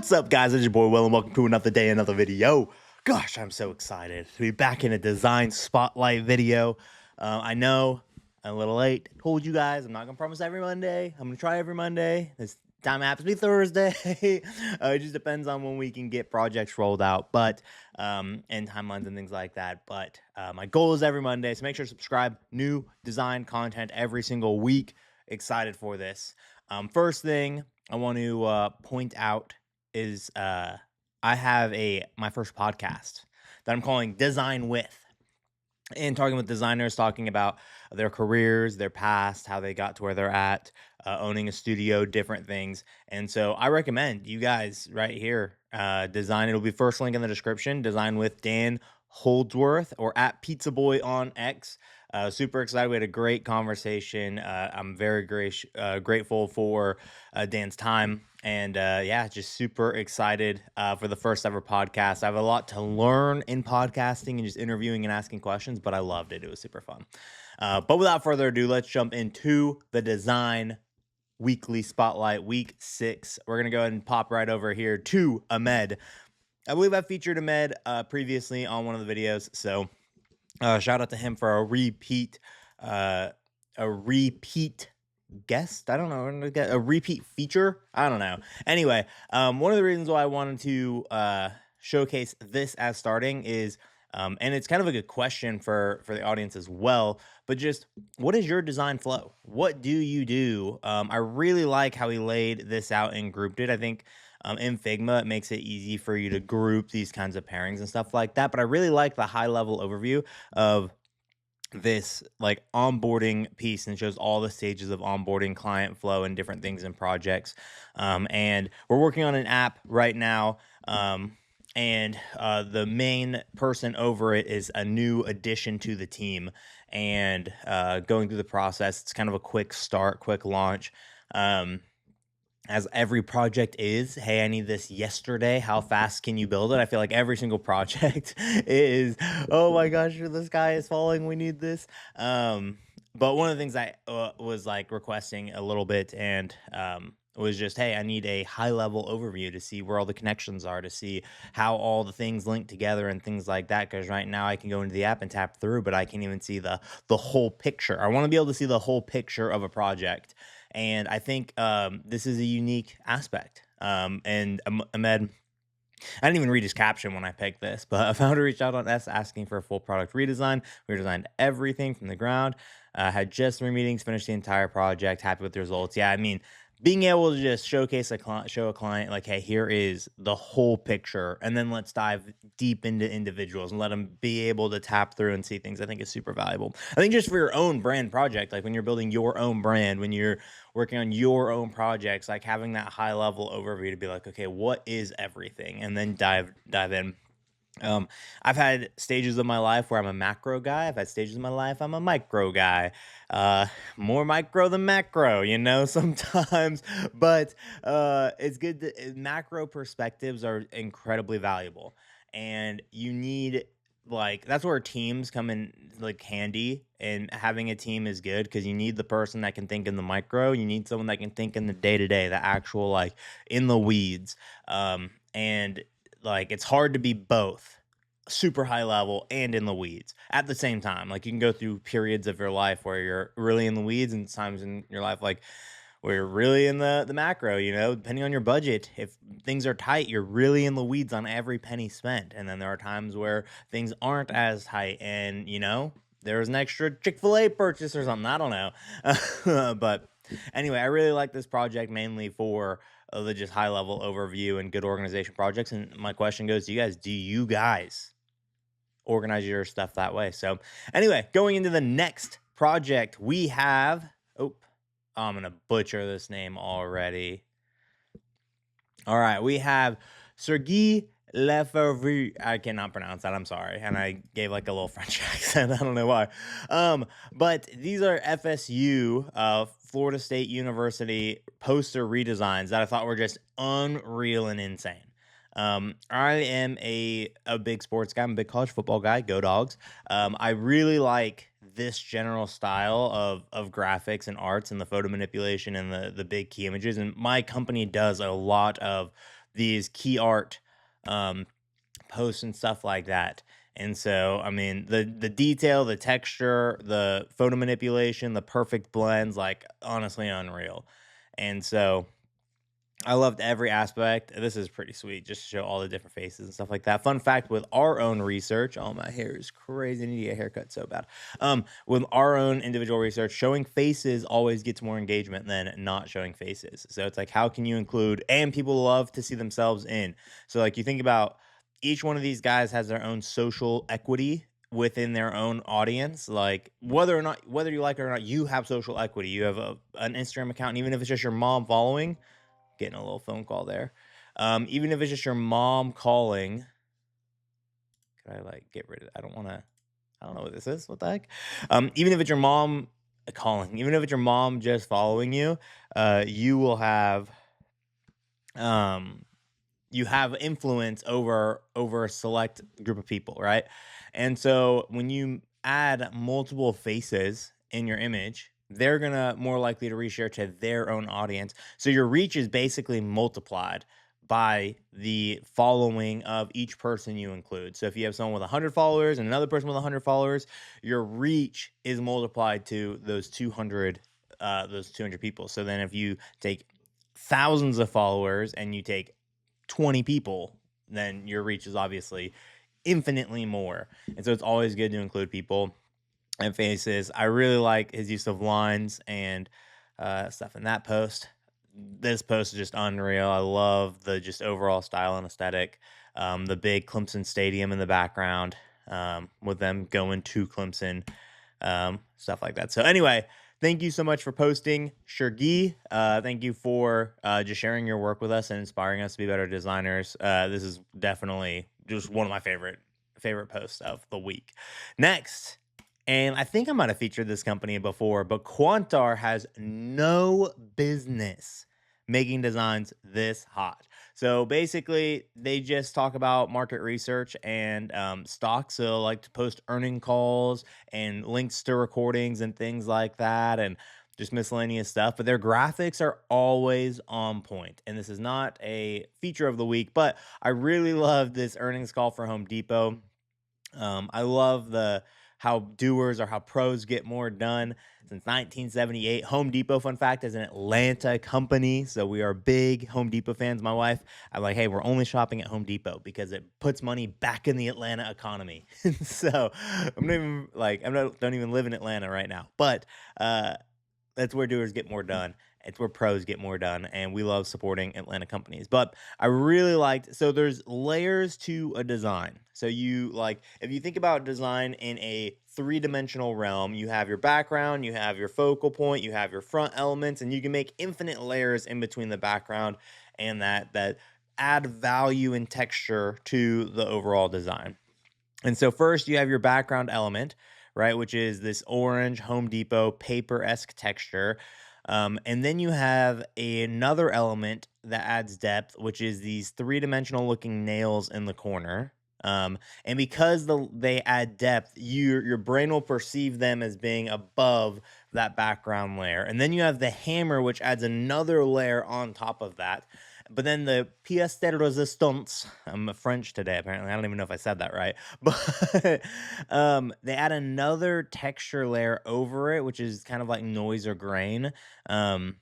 What's up, guys? It's your boy Will, and welcome to another day, another video. Gosh, I'm so excited to be back in a design spotlight video. I know I'm a little late. Told you guys I'm not gonna promise every Monday. I'm gonna try every Monday. This time happens to be Thursday. It just depends on when we can get projects rolled out, but and timelines and things like that. But my goal is every Monday, so make sure to subscribe. New design content every single week. Excited for this. First thing I want to point out is I have my first podcast that I'm calling Design With, and talking with designers, talking about their careers, their past, how they got to where they're at, owning a studio, different things. And so I recommend you guys right here design. It'll be first link in the description. Design with Dan Holdsworth or at Pizza Boy on X. Super excited. We had a great conversation. I'm very grateful for Dan's time. And yeah, just super excited for the first ever podcast. I have a lot to learn in podcasting and just interviewing and asking questions, but I loved it. It was super fun. But without further ado, let's jump into the design weekly spotlight, week 6. We're going to go ahead and pop right over here to Ahmed. I believe I featured Ahmed previously on one of the videos, so shout out to him for a repeat guest. I don't know, a repeat feature. I don't know. Anyway, one of the reasons why I wanted to showcase this as starting is, and it's kind of a good question for the audience as well, but just what is your design flow? What do you do? I really like how he laid this out and grouped it. I think in Figma, it makes it easy for you to group these kinds of pairings and stuff like that. But I really like the high level overview of this like onboarding piece, and shows all the stages of onboarding, client flow, and different things in projects. And we're working on an app right now. And the main person over it is a new addition to the team, and going through the process. It's kind of a quick start, quick launch. As every project is, hey, I need this yesterday. How fast can you build it? I feel like every single project is, oh my gosh, the sky is falling. We need this. But one of the things I was like requesting a little bit, and was just, hey, I need a high level overview to see where all the connections are, to see how all the things link together and things like that. Because right now I can go into the app and tap through, but I can't even see the whole picture. I want to be able to see the whole picture of a project. And I think this is a unique aspect. And Ahmed, I didn't even read his caption when I picked this, but a founder reached out on us asking for a full product redesign. We redesigned everything from the ground. Had just 3 meetings, finished the entire project, happy with the results. Yeah, I mean, being able to just showcase show a client like, hey, here is the whole picture, and then let's dive deep into individuals and let them be able to tap through and see things, I think is super valuable. I think just for your own brand project, like when you're building your own brand, when you're working on your own projects, like having that high level overview to be like, okay, what is everything, and then dive in. I've had stages of my life where I'm a macro guy. I've had stages of my life I'm a micro guy. More micro than macro, sometimes. But it's good that macro perspectives are incredibly valuable. And you need, like, that's where teams come in like handy, and having a team is good because you need the person that can think in the micro. You need someone that can think in the day-to-day, the actual, like, in the weeds. And like, it's hard to be both super high level and in the weeds at the same time. Like, you can go through periods of your life where you're really in the weeds, and times in your life like where you're really in the macro, depending on your budget. If things are tight, you're really in the weeds on every penny spent. And then there are times where things aren't as tight, and there's an extra Chick-fil-A purchase or something. I don't know. But anyway, I really like this project mainly for the just high level overview and good organization projects. And my question goes to you guys: do you guys organize your stuff that way? So anyway, going into the next project, we have, I'm gonna butcher this name already. All right, we have Sergei Lefebvre. I cannot pronounce that. I'm sorry. And I gave like a little French accent. I don't know why. But these are FSU, Florida State University poster redesigns that I thought were just unreal and insane. I am a big sports guy. I'm a big college football guy. Go Dogs. I really like this general style of graphics and arts and the photo manipulation and the big key images. And my company does a lot of these key art um, posts and stuff like that. And so, I mean, the detail, the texture, the photo manipulation, the perfect blends, like honestly unreal. And so I loved every aspect. This is pretty sweet, just to show all the different faces and stuff like that. Fun fact with our own research, oh, my hair is crazy. I need to get a haircut so bad. With our own individual research, showing faces always gets more engagement than not showing faces. So it's like, how can you include, and people love to see themselves in. So, like, you think about each one of these guys has their own social equity within their own audience. Like, whether you like it or not, you have social equity. You have an Instagram account, and even if it's just your mom following, getting a little phone call there. Even if it's just your mom calling, could I like get rid of it? I don't know what this is. What the heck? Even if it's your mom calling, even if it's your mom just following you, you will have um you have influence over a select group of people, right? And so when you add multiple faces in your image, they're gonna more likely to reshare to their own audience. So your reach is basically multiplied by the following of each person you include. So if you have someone with 100 followers and another person with 100 followers, your reach is multiplied to those 200 people. So then if you take thousands of followers and you take 20 people, then your reach is obviously infinitely more. And so it's always good to include people and faces. I really like his use of lines and stuff in that post. This post is just unreal. I love the just overall style and aesthetic. The big Clemson Stadium in the background, with them going to Clemson, stuff like that. So anyway, thank you so much for posting, Shergi. Thank you for just sharing your work with us and inspiring us to be better designers. This is definitely just one of my favorite posts of the week. Next, and I think I might have featured this company before, but Quantar has no business making designs this hot. So basically, they just talk about market research and stocks. So like to post earning calls and links to recordings and things like that, and just miscellaneous stuff. But their graphics are always on point. And this is not a feature of the week, but I really love this earnings call for Home Depot. I love the how doers or how pros get more done. Since 1978, Home Depot, fun fact, is an Atlanta company, so we are big Home Depot fans. My wife, I'm like, hey, we're only shopping at Home Depot because it puts money back in the Atlanta economy. So I'm not even like don't even live in Atlanta right now, but uh, that's where doers get more done. It's where pros get more done, and we love supporting Atlanta companies. But I really liked, so there's layers to a design. So you like if you think about design in a three-dimensional realm, you have your background, you have your focal point, you have your front elements, and you can make infinite layers in between the background and that add value and texture to the overall design. And so first you have your background element, right, which is this orange Home Depot paper-esque texture. And then you have another element that adds depth, which is these three-dimensional looking nails in the corner. And because they add depth, your brain will perceive them as being above that background layer. And then you have the hammer, which adds another layer on top of that. But then the pièce de résistance, I'm French today, apparently. I don't even know if I said that right. But they add another texture layer over it, which is kind of like noise or grain. Um,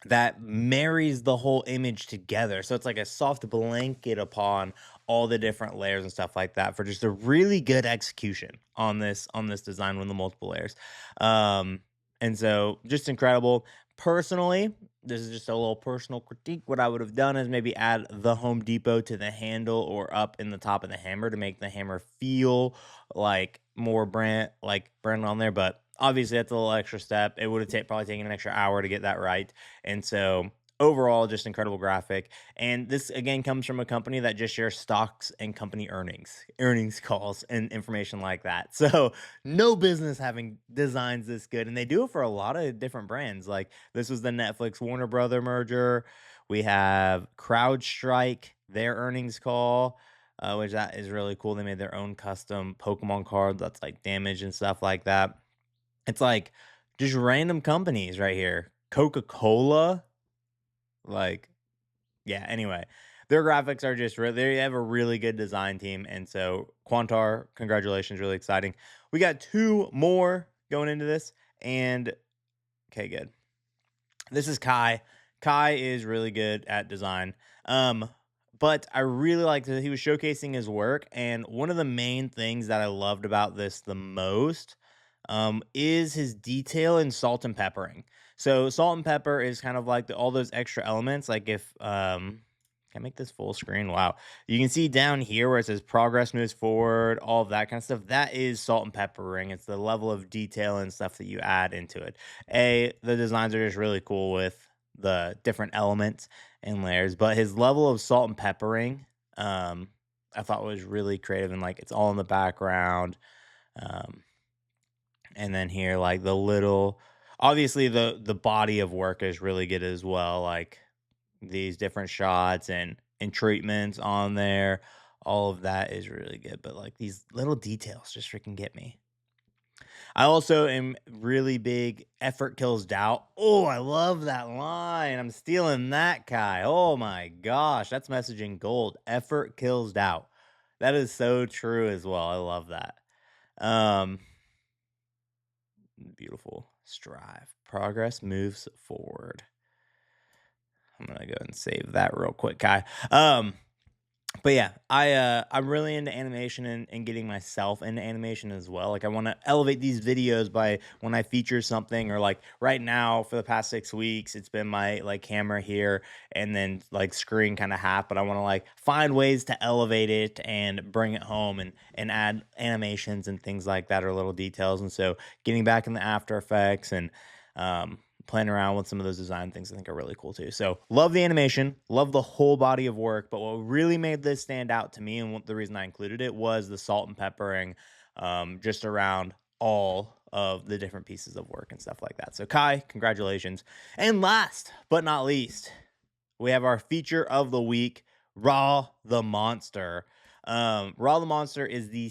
that marries the whole image together. So it's like a soft blanket upon all the different layers and stuff like that for just a really good execution on this design with the multiple layers. Um, and so just incredible. Personally, this is just a little personal critique. What I would have done is maybe add the Home Depot to the handle or up in the top of the hammer to make the hammer feel like more brand on there. But obviously, that's a little extra step. It would have probably taken an extra hour to get that right. And so overall, just incredible graphic. And this again comes from a company that just shares stocks and company earnings calls, and information like that. So no business having designs this good. And they do it for a lot of different brands. Like this was the Netflix Warner Brother merger. We have CrowdStrike, their earnings call. Which that is really cool. They made their own custom Pokemon card that's like damaged and stuff like that. It's like just random companies right here. Coca-Cola, like, yeah, anyway. their graphics are just really, they have a really good design team. And so Quantar, congratulations, really exciting. We got two more going into this, and okay, good. This is Kai. Kai is really good at design. Um, but I really liked that he was showcasing his work. And one of the main things that I loved about this the most is his detail in salt and peppering. So salt and pepper is kind of like all those extra elements. Like if can I make this full screen? Wow. You can see down here where it says progress moves forward, all of that kind of stuff. That is salt and peppering. It's the level of detail and stuff that you add into it. The designs are just really cool with the different elements and layers, but his level of salt and peppering, um, I thought was really creative, and like it's all in the background. Um, and then here, like obviously the body of work is really good as well. Like these different shots and treatments on there, all of that is really good. But like these little details just freaking get me. I also am really big effort kills doubt. Oh, I love that line. I'm stealing that, Kai. Oh my gosh, that's messaging gold. Effort kills doubt. That is so true as well. I love that. Um, Beautiful. Strive. Progress moves forward. I'm gonna go and save that real quick, Kai. But yeah, I'm really into animation and getting myself into animation as well. Like I want to elevate these videos by when I feature something, or like right now for the past 6 weeks, it's been my like camera here and then like screen kind of half. But I want to like find ways to elevate it and bring it home and add animations and things like that, or little details. And so getting back in the After Effects and um playing around with some of those design things I think are really cool too. So love the animation, love the whole body of work. But what really made this stand out to me, and what the reason I included it, was the salt and peppering, just around all of the different pieces of work and stuff like that. So Kai, congratulations. And last but not least, we have our feature of the week, Raw the Monster. Raw the Monster is the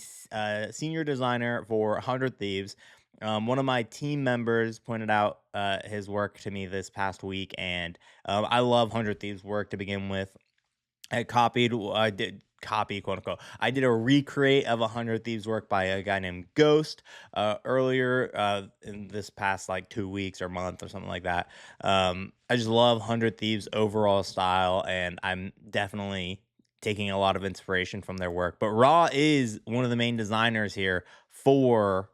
senior designer for 100 Thieves. One of my team members pointed out his work to me this past week, and I love 100 Thieves' work to begin with. I did copy, quote unquote. I did a recreate of 100 Thieves work by a guy named Ghost earlier in this past like 2 weeks or month or something like that. I just love 100 Thieves overall style, and I'm definitely taking a lot of inspiration from their work. But Raw is one of the main designers here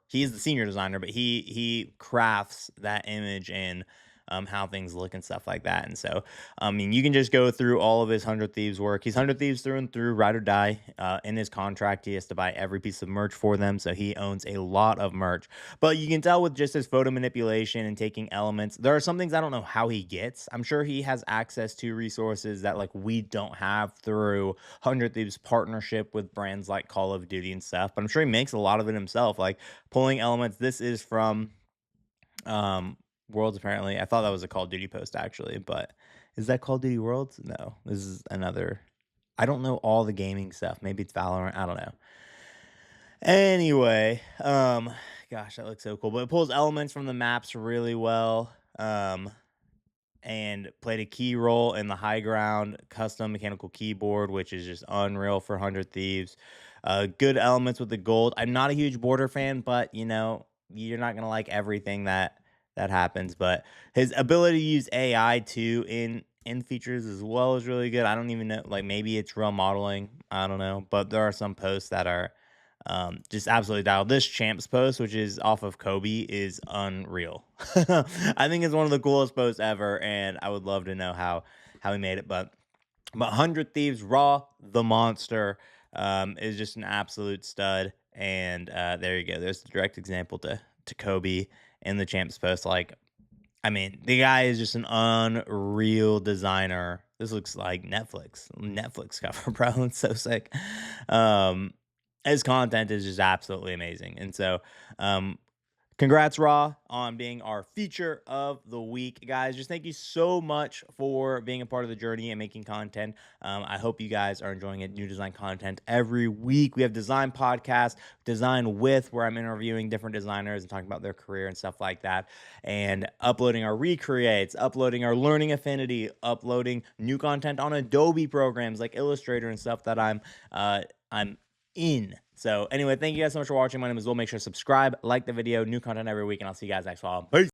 he's the senior designer, but he crafts that image and how things look and stuff like that. And so, I mean, you can just go through all of his 100 Thieves work. He's 100 Thieves through and through, ride or die. In his contract, he has to buy every piece of merch for them. So he owns a lot of merch. But you can tell with just his photo manipulation and taking elements, there are some things I don't know how he gets. I'm sure he has access to resources that like we don't have through 100 Thieves partnership with brands like Call of Duty and stuff. But I'm sure he makes a lot of it himself, like pulling elements. This is from um, Worlds, apparently. I thought that was a Call of Duty post, actually, but is that Call of Duty Worlds? No, this is another. I don't know all the gaming stuff. Maybe it's Valorant. I don't know. Anyway, gosh, that looks so cool. But it pulls elements from the maps really well. And played a key role in the high ground custom mechanical keyboard, which is just unreal for 100 Thieves. Good elements with the gold. I'm not a huge border fan, but you know, you're not gonna like everything that happens. But his ability to use AI too in features as well is really good. I don't even know, like maybe it's real modeling. I don't know, but there are some posts that are just absolutely dialed. This champs post, which is off of Kobe, is unreal. I think it's one of the coolest posts ever, and I would love to know how he made it. But 100 Thieves Raw the Monster is just an absolute stud. And there you go. There's the direct example to Kobe in the champs post. Like, I mean, the guy is just an unreal designer. This looks like Netflix cover, bro. It's so sick. Um, his content is just absolutely amazing. And so, um, Congrats, Raw, on being our feature of the week, guys. Just thank you so much for being a part of the journey and making content. I hope you guys are enjoying it. New design content every week. We have design podcast, Design With, where I'm interviewing different designers and talking about their career and stuff like that, and uploading our recreates, uploading our learning affinity, uploading new content on Adobe programs like Illustrator and stuff that I'm in. So anyway, thank you guys so much for watching. My name is Will. Make sure to subscribe, like the video, new content every week, and I'll see you guys next fall. Peace.